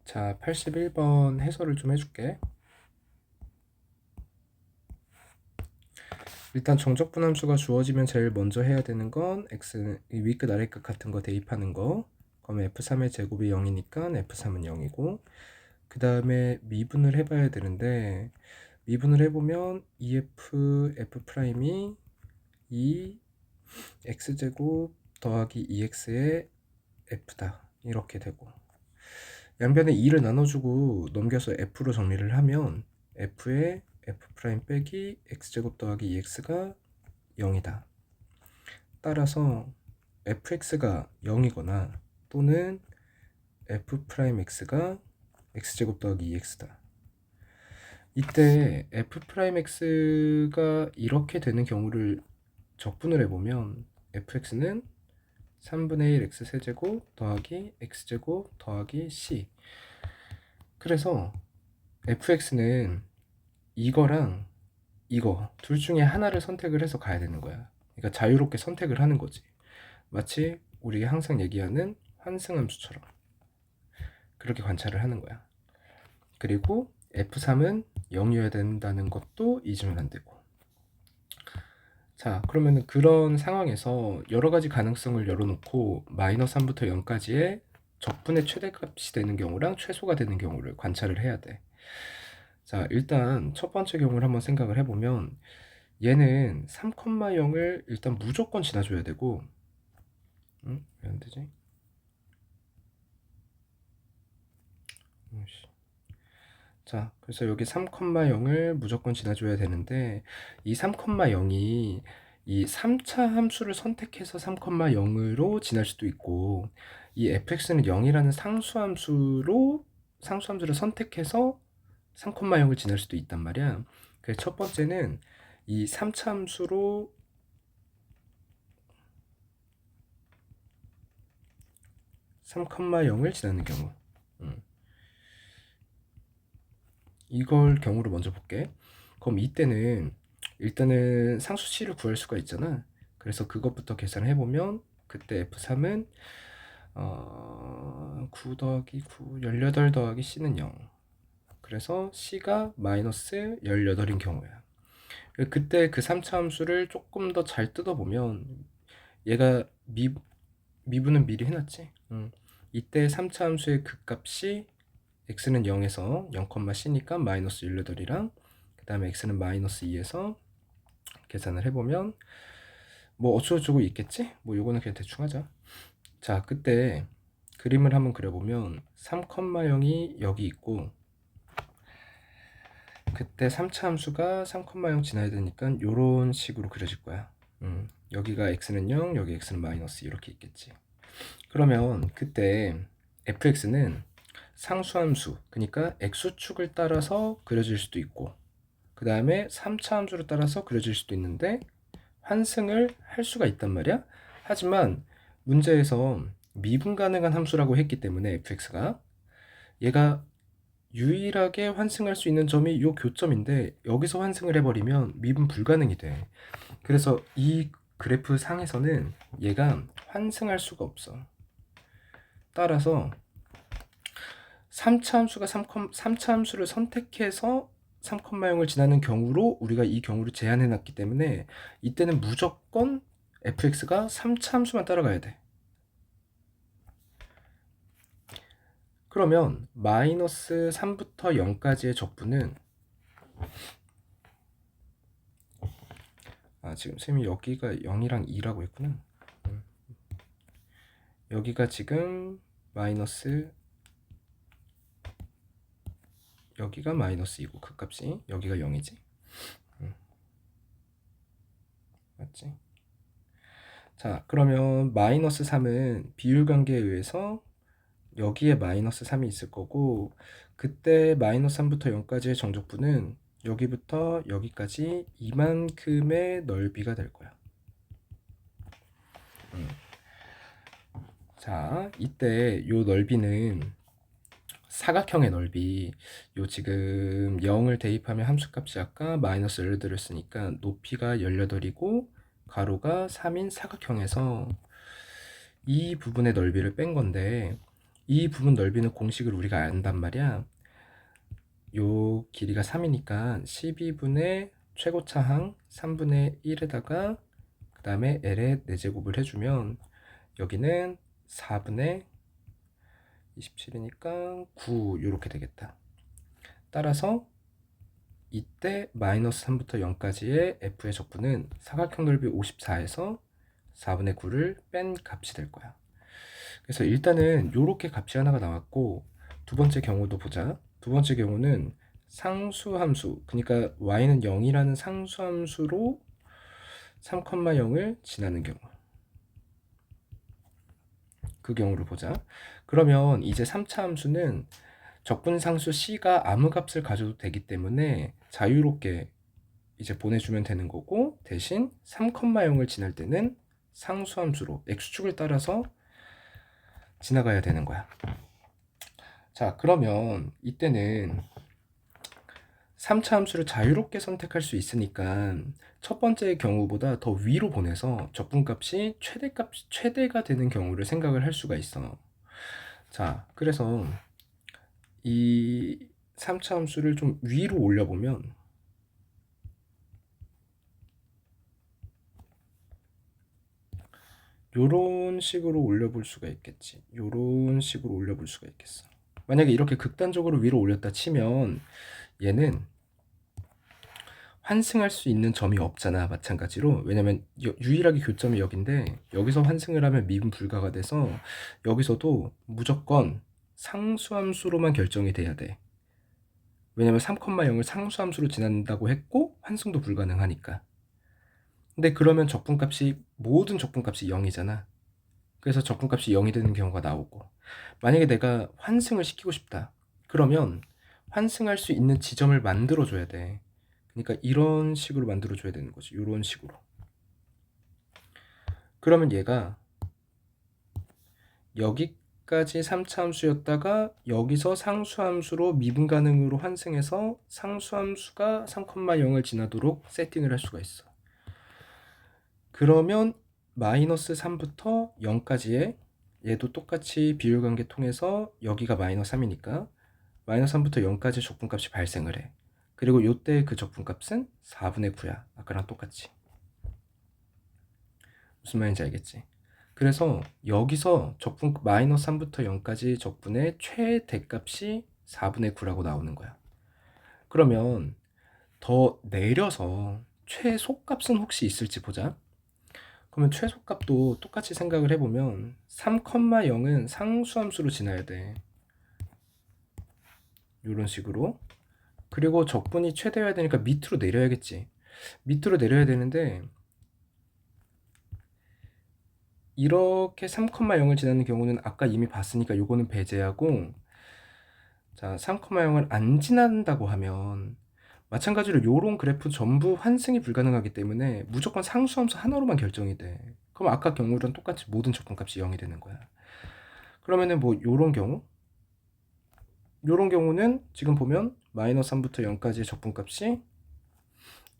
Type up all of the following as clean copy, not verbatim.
자, 81번 해설을 좀 해줄게. 일단 정적분 함수가 주어지면 제일 먼저 해야 되는 건 x 위끝 아래끝 같은 거 대입하는 거. 그러면 f3의 제곱이 0이니까 f3은 0이고, 그 다음에 미분을 해봐야 되는데, 미분을 해보면 2f f 프라임이 2 x제곱 더하기 2x의 f다 이렇게 되고, 양변에 2를 나눠주고 넘겨서 f로 정리를 하면 f의 f 프라임 빼기 x제곱 더하기 2x가 0이다. 따라서 fx가 0이거나 또는 f 프라임 x가 x제곱 더하기 2x다. 이때 f 프라임 x가 이렇게 되는 경우를 적분을 해보면 fx는 3분의 1 x 세제곱 더하기 x제곱 더하기 c. 그래서 fx는 이거랑 이거 둘 중에 하나를 선택을 해서 가야 되는 거야. 그러니까 자유롭게 선택을 하는 거지. 마치 우리 항상 얘기하는 환승함수처럼 그렇게 관찰을 하는 거야. 그리고 f3은 0이어야 된다는 것도 잊으면 안 되고. 자, 그러면 그런 상황에서 여러 가지 가능성을 열어놓고 마이너스 3부터 0까지의 적분의 최대값이 되는 경우랑 최소가 되는 경우를 관찰을 해야 돼. 자, 일단 첫 번째 경우를 한번 생각을 해보면 얘는 3,0을 일단 무조건 지나줘야 되고, 왜 안 되지? 자, 그래서 여기 3,0을 무조건 지나줘야 되는데, 이 3,0이 이 3차 함수를 선택해서 3,0으로 지날 수도 있고, 이 fx는 0이라는 상수함수를 선택해서 3,0을 지날 수도 있단 말이야. 그래서 첫 번째는 이 3차 함수로 3,0을 지나는 경우. 이걸 경우로 먼저 볼게. 그럼 이때는 일단은 상수치를 구할 수가 있잖아. 그래서 그것부터 계산을 해보면 그때 f3은 9 더하기 9, 18 더하기 c는 0. 그래서 c가 마이너스 18인 경우야. 그때 그 3차 함수를 조금 더 잘 뜯어보면 얘가 미분은 미리 해놨지. 이때 3차 함수의 극값이 x는 0에서 0,c니까 마이너스 18이랑 그 다음에 x는 마이너스 2에서 계산을 해보면 뭐 어쩌고저쩌고 있겠지? 뭐 요거는 그냥 대충 하자. 자, 그때 그림을 한번 그려보면 3,0이 여기 있고 그때 3차 함수가 3,0 지나야 되니까 요런 식으로 그려질 거야. 여기가 x는 0, 여기 x는 마이너스 이렇게 있겠지. 그러면 그때 fx는 상수함수, 그러니까 x축을 따라서 그려질 수도 있고 그 다음에 3차 함수를 따라서 그려질 수도 있는데 환승을 할 수가 있단 말이야. 하지만 문제에서 미분 가능한 함수라고 했기 때문에 fx가 얘가 유일하게 환승할 수 있는 점이 이 교점인데 여기서 환승을 해버리면 미분 불가능이 돼. 그래서 이 그래프 상에서는 얘가 환승할 수가 없어. 따라서 3차 함수가 3차 함수를 선택해서 3,0을 지나는 경우로 우리가 이 경우를 제한해 놨기 때문에 이때는 무조건 fx가 3차 함수만 따라가야 돼. 그러면 마이너스 3부터 0까지의 적분은 지금 쌤이 여기가 0이랑 2라고 했구나. 여기가 지금 마이너스 여기가 마이너스 2고 그 값이 여기가 0이지. 맞지? 자, 그러면 마이너스 3은 비율관계에 의해서 여기에 마이너스 3이 있을 거고 그때 마이너스 3부터 0까지의 정적분은 여기부터 여기까지 이만큼의 넓이가 될 거야. 자, 이때 요 넓이는 사각형의 넓이, 요 지금 0을 대입하면 함수값이 아까 마이너스 18을 쓰니까 높이가 18이고 가로가 3인 사각형에서 이 부분의 넓이를 뺀 건데 이 부분 넓이는 공식을 우리가 안단 말이야. 요 길이가 3이니까 12분의 최고차항 3분의 1에다가 그 다음에 L의 4제곱을 해주면 여기는 4분의 27이니까 9 이렇게 되겠다. 따라서 이때 마이너스 3부터 0까지의 f의 적분은 사각형 넓이 54에서 4분의 9를 뺀 값이 될 거야. 그래서 일단은 이렇게 값이 하나가 나왔고, 두 번째 경우도 보자. 두 번째 경우는 상수함수, 그러니까 y는 0이라는 상수함수로 3,0을 지나는 경우, 그 경우를 보자. 그러면 이제 3차 함수는 적분상수 c가 아무 값을 가져도 되기 때문에 자유롭게 이제 보내주면 되는 거고, 대신 3,0을 지날 때는 상수함수로 x축을 따라서 지나가야 되는 거야. 자, 그러면 이때는 3차 함수를 자유롭게 선택할 수 있으니까 첫 번째 경우보다 더 위로 보내서 적분값이 최대가 되는 경우를 생각을 할 수가 있어. 자, 그래서 이 3차 함수를 좀 위로 올려보면 요런 식으로 올려볼 수가 있겠지. 요런 식으로 올려볼 수가 있겠어. 만약에 이렇게 극단적으로 위로 올렸다 치면 얘는 환승할 수 있는 점이 없잖아. 마찬가지로. 왜냐면 유일하게 교점이 여긴데 여기서 환승을 하면 미분 불가가 돼서 여기서도 무조건 상수함수로만 결정이 돼야 돼. 왜냐면 3,0을 상수함수로 지난다고 했고 환승도 불가능하니까. 근데 그러면 모든 적분값이 0이잖아. 그래서 적분값이 0이 되는 경우가 나오고, 만약에 내가 환승을 시키고 싶다. 그러면 환승할 수 있는 지점을 만들어 줘야 돼. 그러니까 이런 식으로 만들어 줘야 되는 거지. 이런 식으로. 그러면 얘가 여기까지 3차 함수였다가 여기서 상수함수로 미분 가능으로 환승해서 상수함수가 3,0을 지나도록 세팅을 할 수가 있어. 그러면 마이너스 3부터 0까지의 얘도 똑같이 비율관계 통해서 여기가 마이너스 3이니까 마이너스 3부터 0까지 적분값이 발생을 해. 그리고 요때 그 적분값은 4분의 9야. 아까랑 똑같이. 무슨 말인지 알겠지? 그래서 여기서 마이너스 3부터 0까지 적분의 최대값이 4분의 9라고 나오는 거야. 그러면 더 내려서 최소값은 혹시 있을지 보자. 그러면 최소값도 똑같이 생각을 해보면 3,0은 상수함수로 지나야 돼. 이런 식으로. 그리고 적분이 최대여야 되니까 밑으로 내려야겠지. 밑으로 내려야 되는데 이렇게 3,0을 지나는 경우는 아까 이미 봤으니까 요거는 배제하고, 자, 3,0을 안 지난다고 하면 마찬가지로 요런 그래프 전부 환승이 불가능하기 때문에 무조건 상수함수 하나로만 결정이 돼. 그럼 아까 경우랑 똑같이 모든 적분값이 0이 되는 거야. 그러면은 뭐 요런 경우는 지금 보면 마이너스 3부터 0까지의 적분값이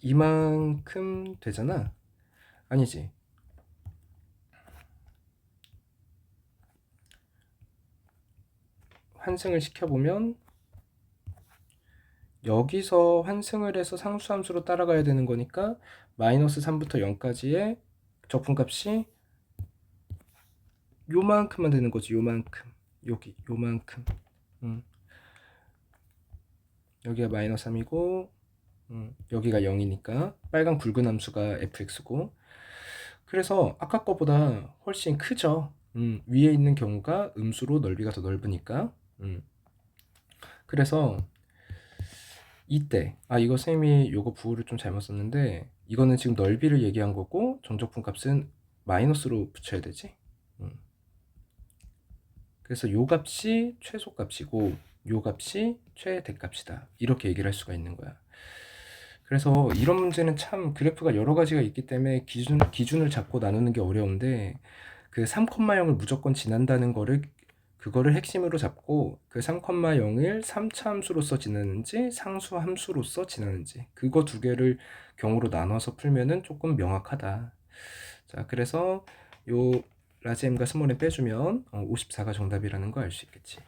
이만큼 되잖아. 아니지. 환승을 시켜보면 여기서 환승을 해서 상수함수로 따라가야 되는 거니까 마이너스 3부터 0까지의 적분값이 요만큼만 되는 거지. 요만큼. 요만큼. 여기가 마이너스 3이고 여기가 0이니까 빨간 굵은 함수가 fx고, 그래서 아까 거보다 훨씬 크죠. 위에 있는 경우가 음수로 넓이가 더 넓으니까. 그래서 이때 이거 쌤이 요거 부호를 좀 잘못 썼는데 이거는 지금 넓이를 얘기한 거고 정적분 값은 마이너스로 붙여야 되지. 그래서 요 값이 최소값이고 요 값이 최대값이다. 이렇게 얘기를 할 수가 있는 거야. 그래서 이런 문제는 참 그래프가 여러 가지가 있기 때문에 기준을 잡고 나누는 게 어려운데, 그 3,0을 무조건 지난다는 그거를 핵심으로 잡고 그 3,0을 3차 함수로서 지나는지 상수 함수로서 지나는지 그거 두 개를 경우로 나눠서 풀면은 조금 명확하다. 자, 그래서 요 라지 M과 스몰 M 빼주면 54가 정답이라는 거 알 수 있겠지.